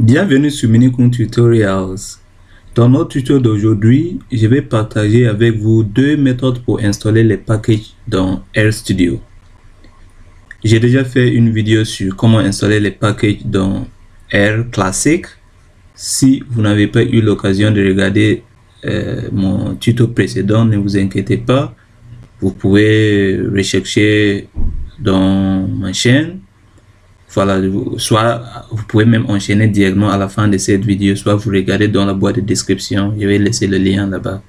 Bienvenue sur Minikun Tutorials. Dans notre tuto d'aujourd'hui, je vais partager avec vous deux méthodes pour installer les packages dans RStudio. J'ai déjà fait une vidéo sur comment installer les packages dans R Classic. Si vous n'avez pas eu l'occasion de regarder mon tuto précédent, ne vous inquiétez pas. Vous pouvez rechercher dans ma chaîne. Voilà, soit vous pouvez même enchaîner directement à la fin de cette vidéo, soit vous regardez dans la boîte de description. Je vais laisser le lien là-bas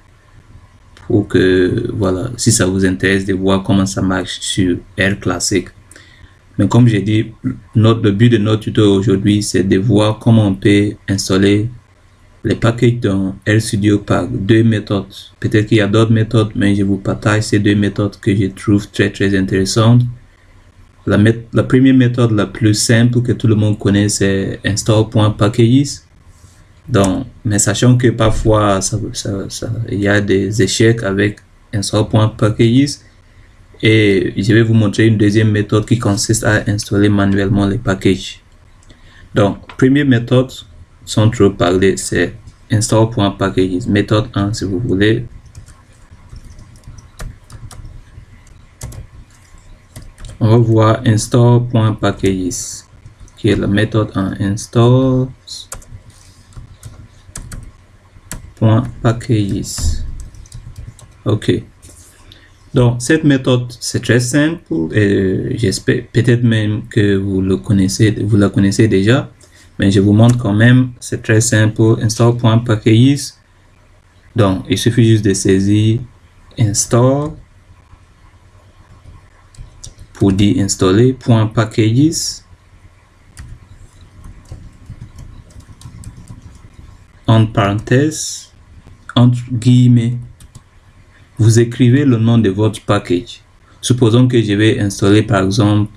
pour que, voilà, si ça vous intéresse de voir comment ça marche sur R Classic. Mais comme j'ai dit, le but de notre tuto aujourd'hui, c'est de voir comment on peut installer les packages dans RStudio par deux méthodes. Peut-être qu'il y a d'autres méthodes, mais je vous partage ces deux méthodes que je trouve très intéressantes. La première méthode la plus simple que tout le monde connaît, c'est install.packages. Donc, mais sachant que parfois il y a des échecs avec install.packages, et je vais vous montrer une deuxième méthode qui consiste à installer manuellement les packages. Donc, première méthode, sans trop parler, c'est install.packages. Méthode 1 si vous voulez. On va voir install.packages qui est la méthode en install.packages. Ok. Donc cette méthode c'est très simple et j'espère peut-être même que vous la connaissez déjà, mais je vous montre quand même. C'est très simple. Install.packages. Donc il suffit juste de saisir install pour dire installer .packages en parenthèse, entre guillemets, vous écrivez le nom de votre package. Supposons que je vais installer par exemple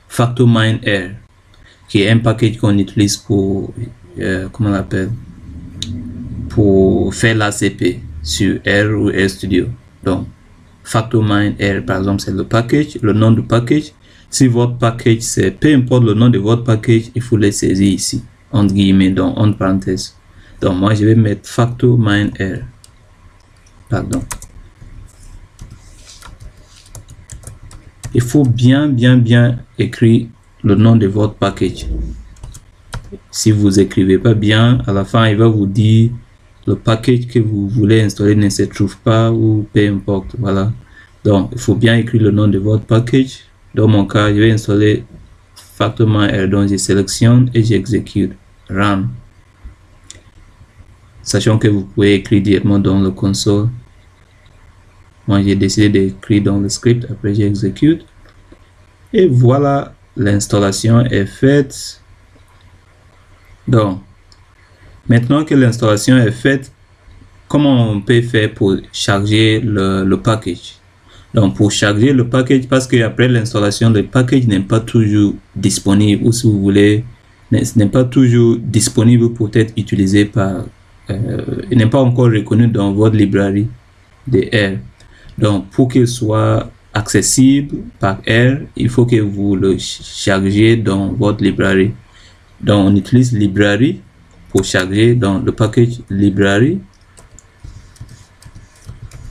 FactorMineR, qui est un package qu'on utilise pour comment on l'appelle, pour faire l'ACP sur R ou RStudio. Donc FactorMineR par exemple, c'est le package, le nom du package. Si votre package, c'est peu importe le nom de votre package, il faut le saisir ici entre guillemets, donc entre parenthèses. Donc moi je vais mettre FactorMineR. Pardon. Il faut bien écrire le nom de votre package. Si vous écrivez pas bien, à la fin il va vous dire le package que vous voulez installer ne se trouve pas, ou peu importe. Voilà, donc il faut bien écrire le nom de votre package. Dans mon cas, je vais installer FactorMineR, donc je sélectionne et j'exécute run, sachant que vous pouvez écrire directement dans le console. Moi j'ai décidé d'écrire dans le script, après j'exécute et voilà, l'installation est faite. Donc maintenant que l'installation est faite, comment on peut faire pour charger le package? Donc pour charger le package, parce que après l'installation, le package n'est pas toujours disponible, ou si vous voulez, n'est pas toujours disponible pour être utilisé par, il n'est pas encore reconnu dans votre librairie de R. Donc pour qu'il soit accessible par R, il faut que vous le chargez dans votre librairie. Donc on utilise librairie pour charger dans le package library,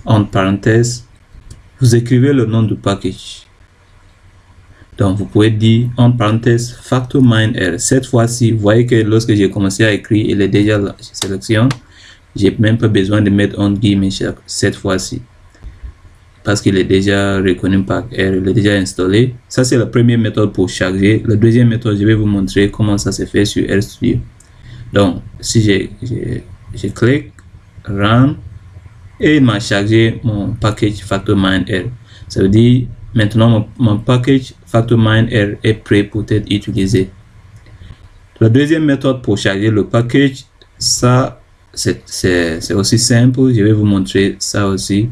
entre parenthèses, vous écrivez le nom du package. Donc vous pouvez dire entre parenthèses FactorMineR. Cette fois-ci, vous voyez que lorsque j'ai commencé à écrire, il est déjà là. Je sélectionne, j'ai même pas besoin de mettre entre guillemets cette fois-ci, parce qu'il est déjà reconnu par R, il est déjà installé. Ça c'est la première méthode pour charger. La deuxième méthode, je vais vous montrer comment ça se fait sur RStudio. Donc si je clique run, et il m'a chargé mon package FactorMineR. Ça veut dire maintenant mon package FactorMineR est prêt pour être utilisé. La deuxième méthode pour charger le package, ça c'est aussi simple. Je vais vous montrer ça aussi.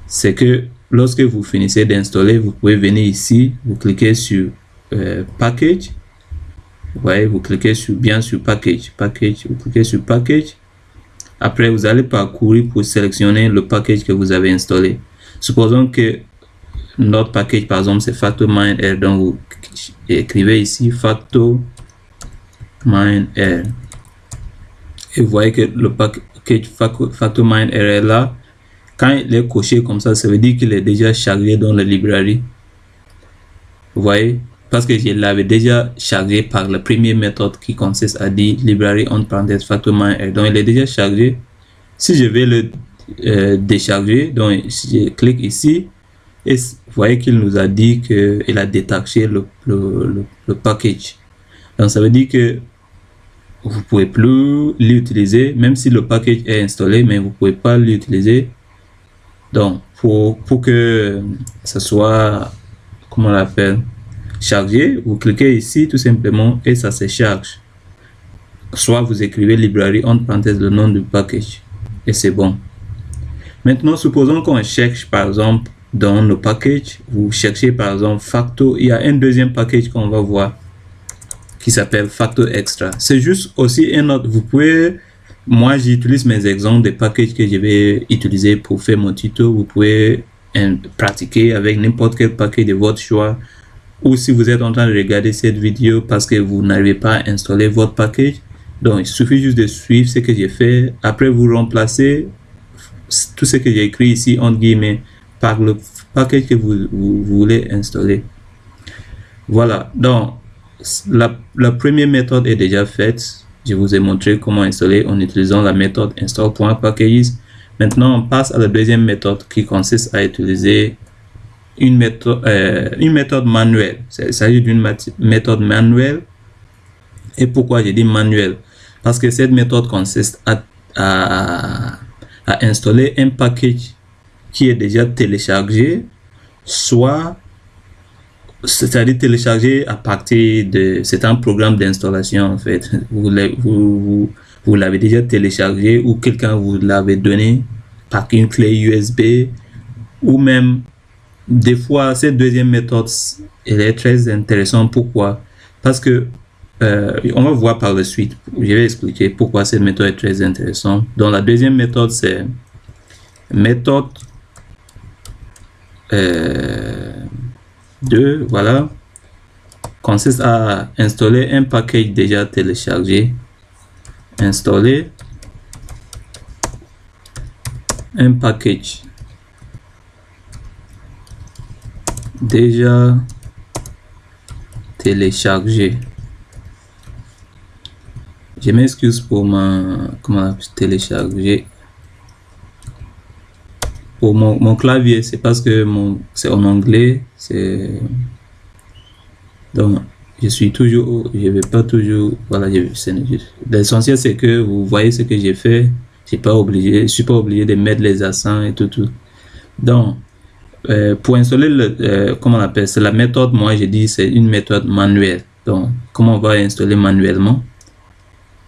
C'est que lorsque vous finissez d'installer, vous pouvez venir ici, vous cliquez sur package. Vous voyez, vous cliquez bien sur package, vous cliquez sur package. Après, vous allez parcourir pour sélectionner le package que vous avez installé. Supposons que notre package, par exemple, c'est FactorMineR. Donc, vous écrivez ici FactorMineR. MineR. Et vous voyez que le package FactorMineR est là. Quand il est coché comme ça veut dire qu'il est déjà chargé dans la librairie. Vous voyez? Parce que je l'avais déjà chargé par la première méthode qui consiste à dire library entre parenthèses FactorMineR. Donc il est déjà chargé. Si je vais le décharger, donc si je clique ici, et vous voyez qu'il nous a dit qu'il a détaché le package. Donc ça veut dire que vous pouvez plus l'utiliser, même si le package est installé, mais vous pouvez pas l'utiliser. Donc pour que ça soit, comment on l'appelle, chargé, vous cliquez ici tout simplement et ça se charge. Soit vous écrivez library entre parenthèses le nom du package et c'est bon. Maintenant, supposons qu'on cherche par exemple dans le package, vous cherchez par exemple Factor, il y a un deuxième package qu'on va voir qui s'appelle Factor Extra. C'est juste aussi un autre, vous pouvez, moi j'utilise mes exemples des packages que je vais utiliser pour faire mon tuto, vous pouvez pratiquer avec n'importe quel package de votre choix, ou si vous êtes en train de regarder cette vidéo parce que vous n'arrivez pas à installer votre package, donc il suffit juste de suivre ce que j'ai fait, après vous remplacez tout ce que j'ai écrit ici entre guillemets par le package que vous voulez installer. Voilà, donc la première méthode est déjà faite. Je vous ai montré comment installer en utilisant la méthode install.packages. Maintenant on passe à la deuxième méthode qui consiste à utiliser une méthode manuelle. Il s'agit d'une méthode manuelle. Et pourquoi j'ai dit manuelle? Parce que cette méthode consiste à installer un package qui est déjà téléchargé, soit c'est-à-dire téléchargé à partir de, c'est un programme d'installation en fait, vous l'avez déjà téléchargé ou quelqu'un vous l'avait donné par une clé USB, ou même des fois cette deuxième méthode elle est très intéressante. Pourquoi? Parce que on va voir par la suite, je vais expliquer pourquoi cette méthode est très intéressante. Donc la deuxième méthode c'est méthode 2, voilà, consiste à installer un package déjà téléchargé. Installer un package déjà téléchargé. Je m'excuse pour comment télécharger. Pour mon clavier, c'est parce que c'est en anglais, c'est donc je suis toujours, je vais pas toujours, voilà, l'essentiel c'est que vous voyez ce que j'ai fait. Je suis pas obligé de mettre les accents et tout. Donc pour installer comment on appelle, c'est la méthode, moi j'ai dit c'est une méthode manuelle. Donc comment on va installer manuellement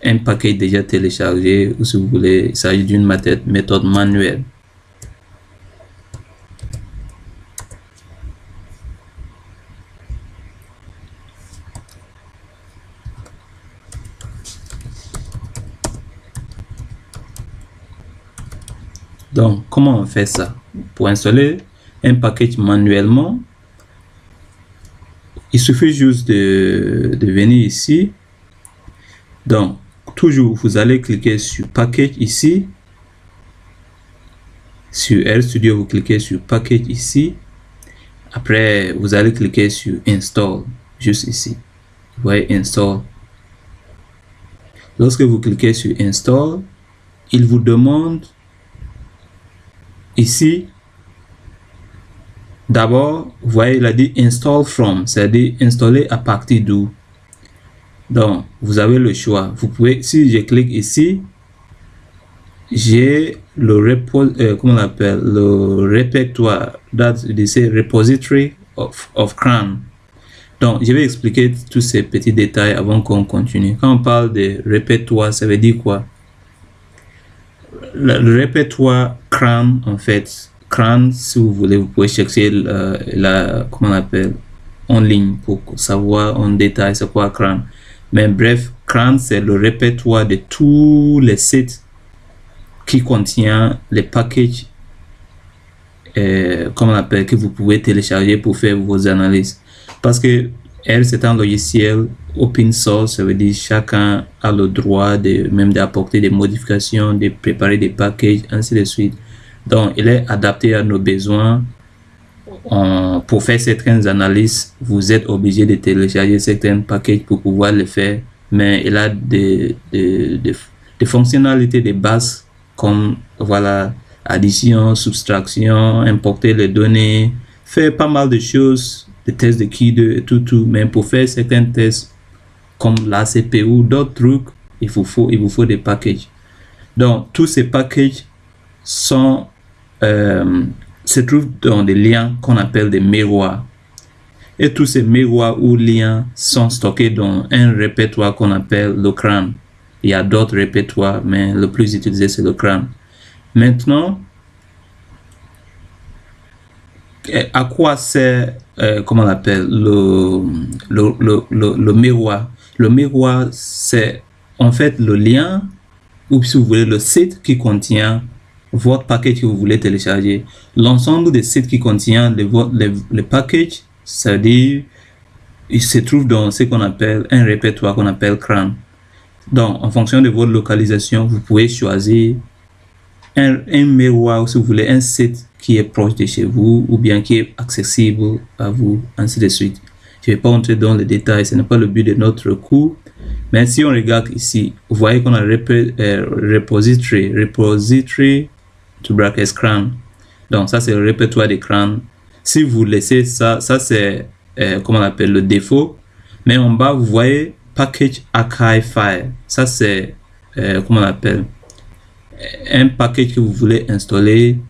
un paquet déjà téléchargé, ou si vous voulez, il s'agit d'une méthode manuelle. Donc, comment on fait ça? Pour installer un package manuellement, il suffit juste de venir ici. Donc, toujours, vous allez cliquer sur Package ici. Sur RStudio, vous cliquez sur Package ici. Après, vous allez cliquer sur Install, juste ici. Vous voyez Install. Lorsque vous cliquez sur Install, il vous demande ici, d'abord, vous voyez, il a dit Install from, c'est-à-dire installer à partir d'où. Donc, vous avez le choix. Vous pouvez, si je clique ici, j'ai le comment on appelle, le répertoire, c'est repository of CRAN. Donc, je vais expliquer tous ces petits détails avant qu'on continue. Quand on parle de répertoire, ça veut dire quoi? Le répertoire CRAN, en fait, CRAN, si vous voulez, vous pouvez chercher comment on appelle, en ligne pour savoir en détail c'est quoi CRAN. Mais bref, CRAN, c'est le répertoire de tous les sites qui contient les packages, comment on appelle, que vous pouvez télécharger pour faire vos analyses. Parce que R, c'est un logiciel open source, ça veut dire chacun a le droit même d'apporter des modifications, de préparer des packages, ainsi de suite. Donc, il est adapté à nos besoins. Pour faire certaines analyses, vous êtes obligé de télécharger certains packages pour pouvoir le faire, mais il a des fonctionnalités de base comme voilà, addition, soustraction, importer les données, faire pas mal de choses, des tests de key, tout, mais pour faire certains tests comme la CPU, d'autres trucs, il vous faut des packages. Donc, tous ces packages sont se trouvent dans des liens qu'on appelle des miroirs. Et tous ces miroirs ou liens sont stockés dans un répertoire qu'on appelle le CRAN. Il y a d'autres répertoires, mais le plus utilisé, c'est le CRAN. Maintenant, à quoi sert, comment on appelle, le miroir? Le miroir, c'est en fait le lien, ou si vous voulez, le site qui contient votre package que vous voulez télécharger. L'ensemble des sites qui contient le package, c'est-à-dire, il se trouve dans ce qu'on appelle un répertoire qu'on appelle CRAN. Donc, en fonction de votre localisation, vous pouvez choisir un miroir, si vous voulez, un site qui est proche de chez vous ou bien qui est accessible à vous, ainsi de suite. Je ne vais pas entrer dans les détails, ce n'est pas le but de notre cours. Mais si on regarde ici, vous voyez qu'on a repository to brackets CRAN. Donc ça c'est le répertoire des CRAN. Si vous laissez ça c'est comment on appelle le défaut. Mais en bas vous voyez package archive file. Ça c'est comment on appelle un package que vous voulez installer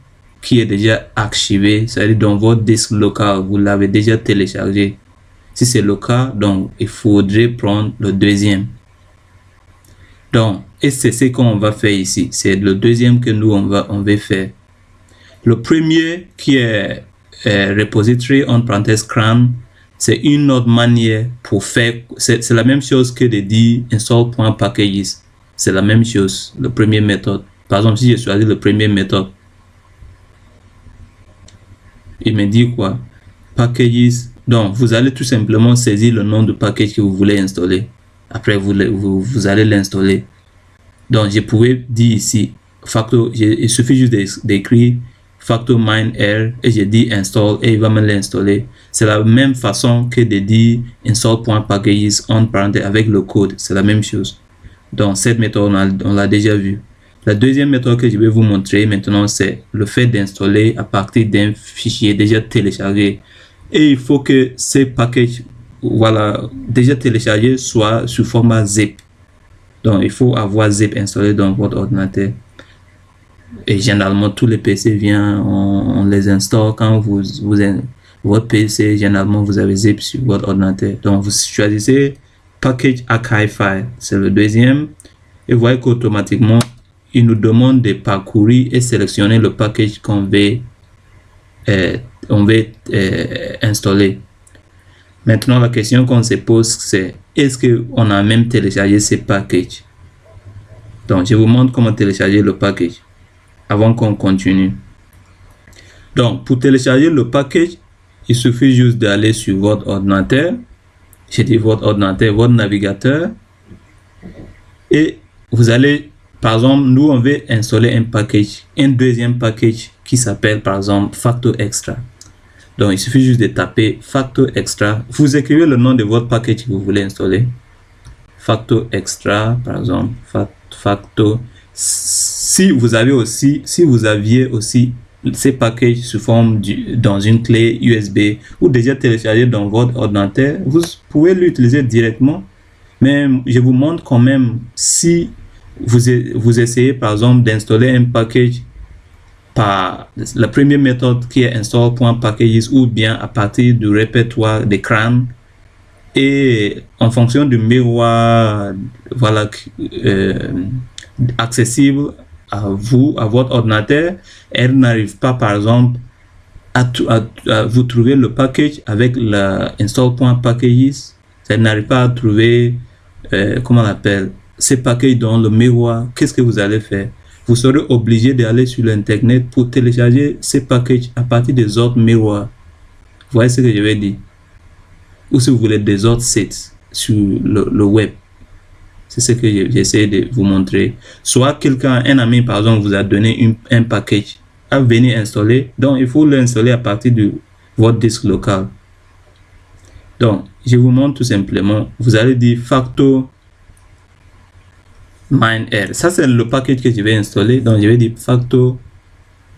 qui est déjà archivé, c'est-à-dire dans votre disque local, vous l'avez déjà téléchargé. Si c'est le cas, donc il faudrait prendre le deuxième. Donc, et c'est ce qu'on va faire ici. C'est le deuxième que nous on va faire. Le premier qui est repository en parenthèse CRAN, c'est une autre manière pour faire. C'est la même chose que de dire install.packages. C'est la même chose. Le premier méthode. Par exemple, si je choisis le premier méthode, il me dit quoi? Packages. Donc, vous allez tout simplement saisir le nom du package que vous voulez installer. Après, vous allez l'installer. Donc, je pouvais dire ici, il suffit juste d'écrire facto mine_r et je dis install et il va me l'installer. C'est la même façon que de dire install.packages en parenthèse avec le code. C'est la même chose. Donc, cette méthode, on l'a déjà vu. La deuxième méthode que je vais vous montrer maintenant, c'est le fait d'installer à partir d'un fichier déjà téléchargé. Et il faut que ces packages, voilà, déjà téléchargés soient sous format zip. Donc, il faut avoir zip installé dans votre ordinateur. Et généralement, tous les PC viennent, on les installe quand votre PC, généralement, vous avez zip sur votre ordinateur. Donc, vous choisissez package archive file. C'est le deuxième. Et vous voyez qu'automatiquement, il nous demande de parcourir et sélectionner le package qu'on veut installer. Maintenant, la question qu'on se pose, c'est est-ce qu'on a même téléchargé ces packages? Donc, je vous montre comment télécharger le package avant qu'on continue. Donc, pour télécharger le package, il suffit juste d'aller sur votre ordinateur. J'ai dit votre ordinateur, votre navigateur. Et vous allez, par exemple, nous, on veut installer un deuxième package qui s'appelle, par exemple, Facto Extra. Donc, il suffit juste de taper Facto Extra. Vous écrivez le nom de votre package que vous voulez installer. Facto Extra, par exemple, Facto. Si vous aviez aussi ces packages sous forme dans une clé USB ou déjà téléchargé dans votre ordinateur, vous pouvez l'utiliser directement. Mais je vous montre quand même si vous essayez par exemple d'installer un package par la première méthode qui est install.packages ou bien à partir du répertoire des CRAN et en fonction du miroir, voilà, accessible à vous, à votre ordinateur, elle n'arrive pas par exemple à vous trouver le package avec la install.packages, elle n'arrive pas à trouver comment on appelle ces packages dans le miroir. Qu'est-ce que vous allez faire? Vous serez obligé d'aller sur l'internet pour télécharger ces packages à partir des autres miroirs. Vous voyez ce que je vais dire? Ou si vous voulez des autres sites. sur le web. C'est ce que j'essaie de vous montrer. Soit quelqu'un, un ami par exemple, vous a donné un package à venir installer. Donc, il faut l'installer à partir de votre disque local. Donc, je vous montre tout simplement. Vous allez dire facto mine-r. Ça, c'est le package que je vais installer. Donc, je vais dire facto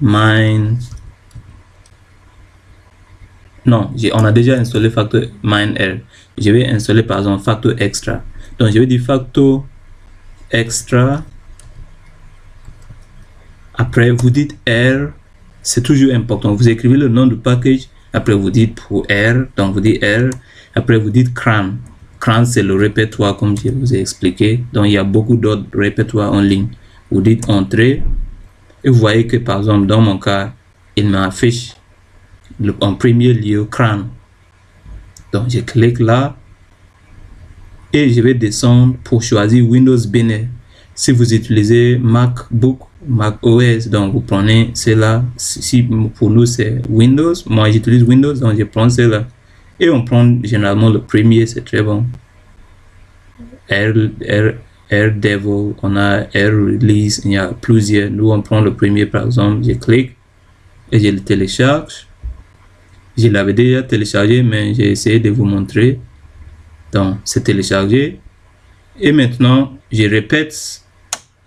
mine. Non, on a déjà installé facto mine-r. Je vais installer par exemple facto extra. Donc, je vais dire facto extra. Après, vous dites R. C'est toujours important. Vous écrivez le nom du package. Après, vous dites pour R. Donc, vous dites R. Après, vous dites cran. Cran, c'est le répertoire comme je vous ai expliqué. Donc, il y a beaucoup d'autres répertoires en ligne. Vous dites entrée. Et vous voyez que, par exemple, dans mon cas, il m'affiche en premier lieu cran. Donc, je clique là. Et je vais descendre pour choisir Windows binaire. Si vous utilisez MacBook, Mac OS, donc vous prenez cela. Si pour nous c'est Windows, moi j'utilise Windows, donc je prends cela. Et on prend généralement le premier, c'est très bon. RDevil, on a RRelease, il y a plusieurs. Nous on prend le premier par exemple, je clique et je le télécharge. Je l'avais déjà téléchargé, mais j'ai essayé de vous montrer. Donc, c'est téléchargé. Et maintenant, je répète.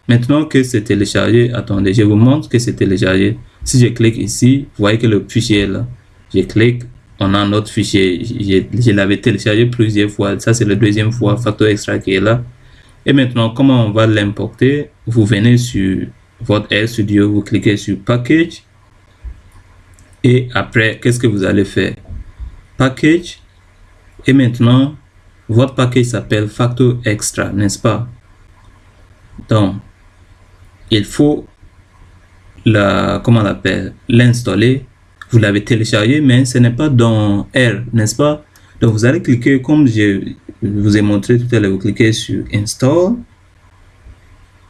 Maintenant que c'est téléchargé, attendez, je vous montre que c'est téléchargé. Si je clique ici, vous voyez que le fichier est là. Je clique, on a un autre fichier. Je l'avais téléchargé plusieurs fois. Ça, c'est la deuxième fois, facto extra qui est là. Et maintenant, comment on va l'importer? Vous venez sur votre RStudio, vous cliquez sur Package. Et après, qu'est-ce que vous allez faire? Package. Et maintenant, votre package s'appelle facto extra, n'est-ce pas? Donc, il faut comment on l'appelle, l'installer. Vous l'avez téléchargé, mais ce n'est pas dans R, n'est-ce pas? Donc, vous allez cliquer, comme je vous ai montré tout à l'heure, vous cliquez sur Install.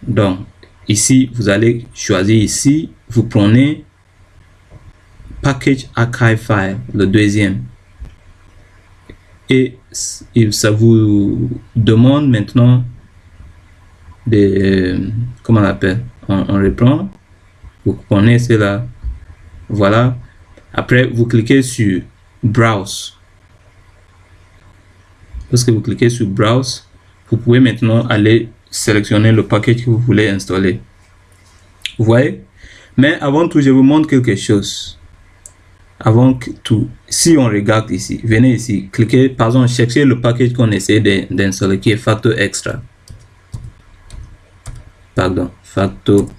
Donc, ici, vous allez choisir ici, vous prenez Package Archive File, le deuxième. Et ça vous demande maintenant de, comment on l'appelle, on reprend, vous prenez cela, voilà. Après, vous cliquez sur Browse. Lorsque vous cliquez sur Browse, vous pouvez maintenant aller sélectionner le package que vous voulez installer. Vous voyez? Mais avant tout, je vous montre quelque chose. Avant que tout, si on regarde ici, venez ici, cliquez, par exemple, cherchez le package qu'on essaie d'installer qui est facto extra. Pardon, facto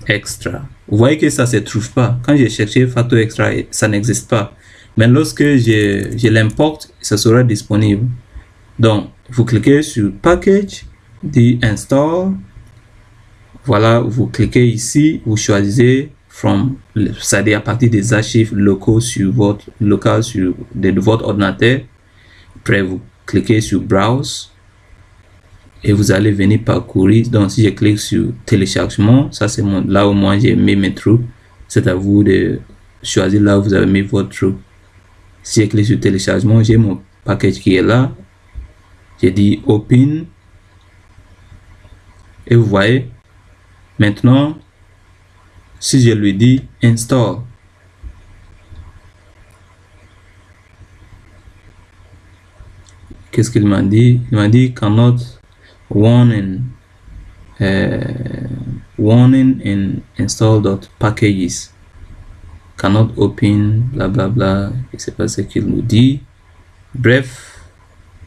extra. Vous voyez que ça ne se trouve pas. Quand j'ai cherché facto extra, ça n'existe pas. Mais lorsque je l'importe, ça sera disponible. Donc, vous cliquez sur package, dit install. Voilà, vous cliquez ici, vous choisissez from, c'est-à-dire à partir des archives locaux sur votre de votre ordinateur. Après, vous cliquez sur browse et vous allez venir parcourir. Donc, si je clique sur téléchargement, ça c'est là où moi j'ai mis mes trucs. C'est à vous de choisir là où vous avez mis votre truc. Si je clique sur téléchargement, j'ai mon package qui est là. J'ai dit open et vous voyez. Maintenant, si je lui dis install, qu'est-ce qu'il m'a dit? Il m'a dit cannot warning in install.packages cannot open, bla bla bla. Je sais pas ce qu'il nous dit. Bref,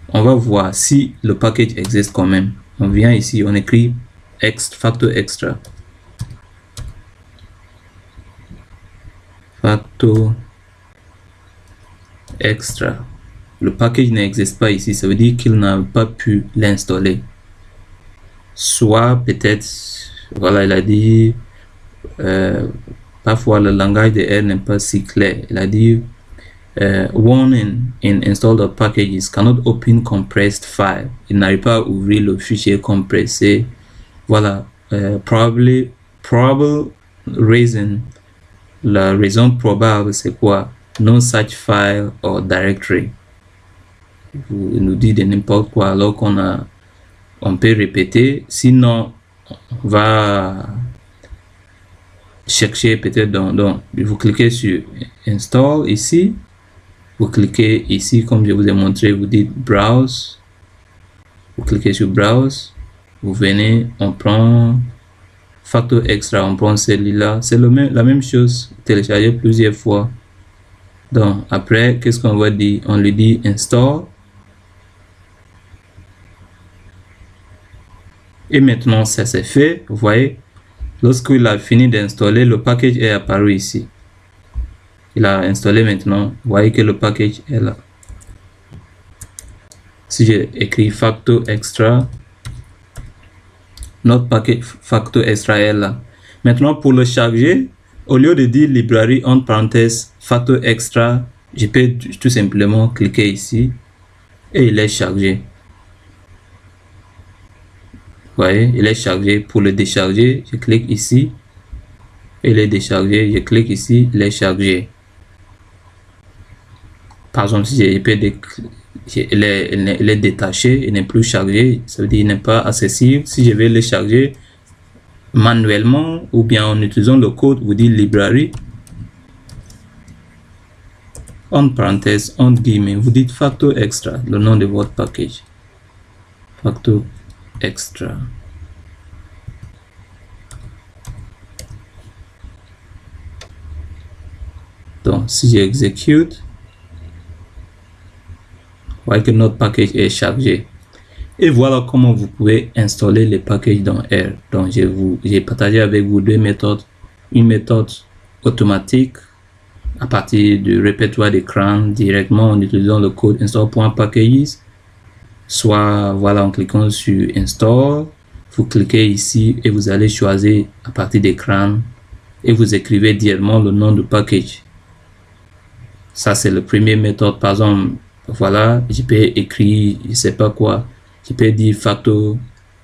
on va voir si le package existe quand même. On vient ici, on écrit facto extra. Facto extra. Le package n'existe pas ici, ça veut dire qu'il n'a pas pu l'installer. Soit peut-être, voilà, il a dit parfois le langage de R n'est pas si clair. Il a dit warning in install.packages cannot open compressed file. Il n'arrive pas à ouvrir le fichier compressé. Voilà, probable reason. La raison probable, c'est quoi? No such file or directory. nous dit de n'importe quoi alors on peut répéter. Sinon, on va chercher peut-être donc vous cliquez sur Install ici. Vous cliquez ici, comme je vous ai montré, vous dites Browse. Vous cliquez sur Browse. Vous venez, on prend Factor Extra, on prend celui-là. C'est la même chose, télécharger plusieurs fois. Donc, après, qu'est-ce qu'on va dire? On lui dit Install. Et maintenant, ça c'est fait. Vous voyez, lorsqu'il a fini d'installer, le package est apparu ici. Il a installé maintenant. Vous voyez que le package est là. Si j'ai écrit Factor Extra, notre package Factor Extra est là. Maintenant, pour le charger, au lieu de dire librairie entre parenthèses Factor Extra, je peux tout simplement cliquer ici et il est chargé. Vous voyez, il est chargé. Pour le décharger, je clique ici. Il est déchargé. Je clique ici, il est chargé. Par exemple, si il est détaché, il n'est plus chargé, ça veut dire qu'il n'est pas accessible. Si je vais le charger manuellement ou bien en utilisant le code, vous dites librairie, entre parenthèses, entre guillemets, vous dites Factor Extra, le nom de votre package. Factor Extra. Donc, si j'exécute, vous voyez que notre package est chargé. Et voilà comment vous pouvez installer les packages dans R. Donc, j'ai partagé avec vous deux méthodes. Une méthode automatique à partir du répertoire d'écran directement en utilisant le code install.packages. Soit, voilà, en cliquant sur Install, vous cliquez ici et vous allez choisir à partir d'écran et vous écrivez directement le nom du package. Ça, c'est le premier méthode. Par exemple, voilà, je peux écrire, je sais pas quoi, je peux dire Factor,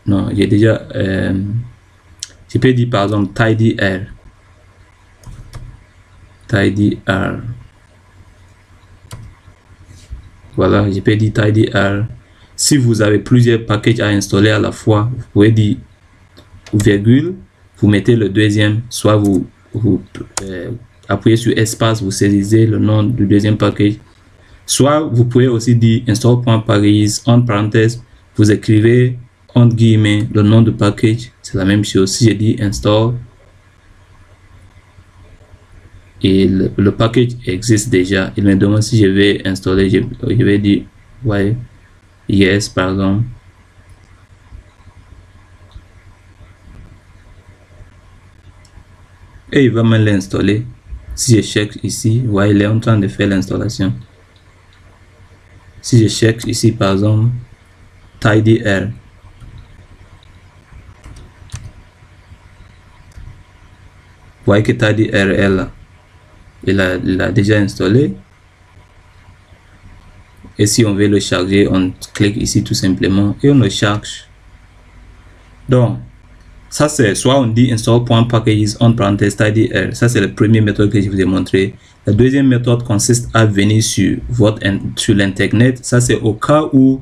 non, j'ai déjà, je peux dire par exemple tidyr, voilà, je peux dire tidyr. Si vous avez plusieurs packages à installer à la fois, vous pouvez dire virgule, vous mettez le deuxième, soit vous appuyez sur espace, vous saisissez le nom du deuxième package. Soit vous pouvez aussi dire install.packages, entre parenthèses, vous écrivez entre guillemets le nom du package, c'est la même chose. Si je dis install et le package existe déjà, il me demande si je vais installer, je vais dire ouais, yes par exemple. Et il va me l'installer. Si je cherche ici, vous voyez, il est en train de faire l'installation. Si je cherche ici par exemple tidyr, vous voyez que tidyr est là. Il a déjà installé. Et si on veut le charger, on clique ici tout simplement et on le charge. Donc, ça c'est soit on dit install.packages entre parenthèses tidyr. Ça c'est la première méthode que je vous ai montré. La deuxième méthode consiste à venir sur l'internet. Ça c'est au cas où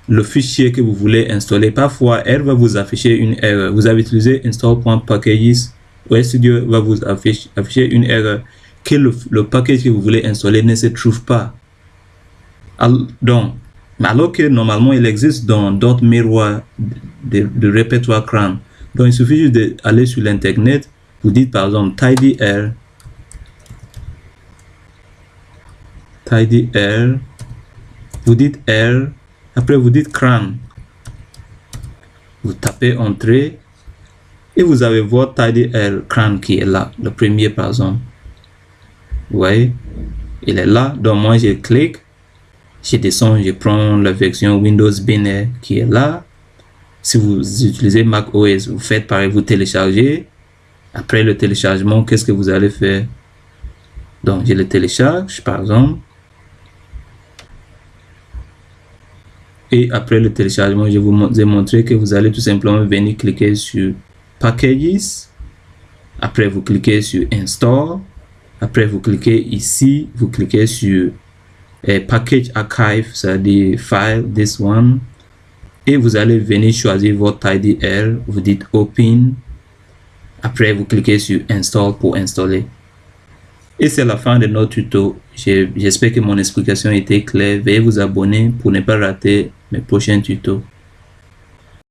le fichier que vous voulez installer, parfois elle va vous afficher une erreur. Vous avez utilisé install.packages, RStudio va vous afficher une erreur que le package que vous voulez installer ne se trouve pas. Donc, alors que normalement il existe dans d'autres miroirs de répertoire CRAN. Donc il suffit juste d'aller sur l'internet, vous dites par exemple tidyr, vous dites R, après vous dites CRAN, vous tapez entrée et vous avez votre tidyr CRAN qui est là, le premier par exemple. Vous voyez, il est là. Donc moi je clique, je descends, je prends la version Windows binaire qui est là. Si vous utilisez Mac OS, vous faites pareil, vous téléchargez. Après le téléchargement, qu'est-ce que vous allez faire? Donc je le télécharge par exemple. Et après le téléchargement, je vous ai montré que vous allez tout simplement venir cliquer sur Packages. Après vous cliquez sur Install. Après vous cliquez ici, vous cliquez sur Package archive, c'est-à-dire file, this one. Et vous allez venir choisir votre IDL, vous dites open. Après, vous cliquez sur install pour installer. Et c'est la fin de notre tuto. J'espère que mon explication était claire. Veuillez vous abonner pour ne pas rater mes prochains tutos.